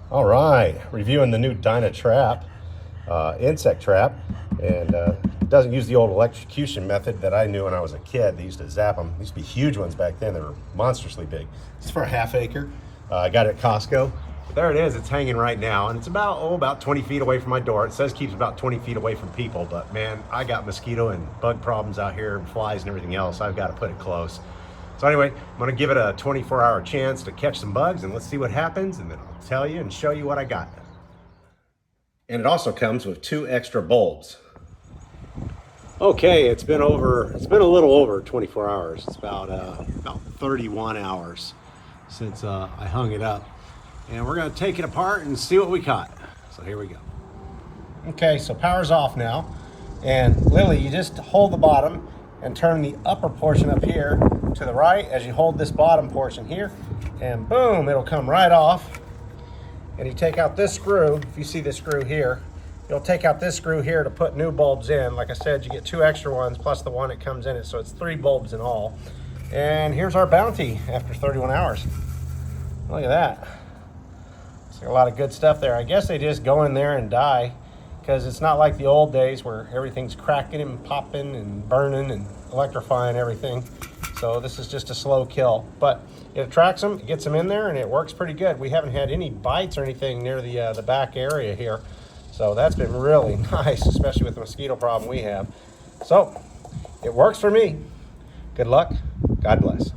All right, reviewing the new DynaTrap insect trap, and it doesn't use the old electrocution method that I knew when I was a kid. They used to zap them. They used to be huge ones back then. They were monstrously big. It's for a half acre. I got it at Costco. There it is. It's hanging right now, and it's about 20 feet away from my door. It says keeps about 20 feet away from people, but man, I got mosquito and bug problems out here and flies and everything else. I've got to put it close. So anyway, I'm gonna give it a 24-hour chance to catch some bugs, and let's see what happens, and then I'll tell you and show you what I got. And it also comes with 2 extra bulbs. Okay, it's been a little over 24 hours. It's about 31 hours since I hung it up. And we're gonna take it apart and see what we caught. So here we go. Okay, so power's off now. And Lily, you just hold the bottom and turn the upper portion up here to the right as you hold this bottom portion here, and boom, it'll come right off. And you take out this screw. If you see this screw here, you'll take out this screw here to put new bulbs in. Like I said, you get 2 extra ones plus the one that comes in it, so it's 3 bulbs in all. And here's our bounty after 31 hours. Look at that. It's a lot of good stuff there. I guess they just go in there and die, because it's not like the old days where everything's cracking and popping and burning and electrifying everything. So this is just a slow kill, but it attracts them, it gets them in there, and it works pretty good. We haven't had any bites or anything near the back area here, so that's been really nice, especially with the mosquito problem we have. So it works for me. Good luck. God bless.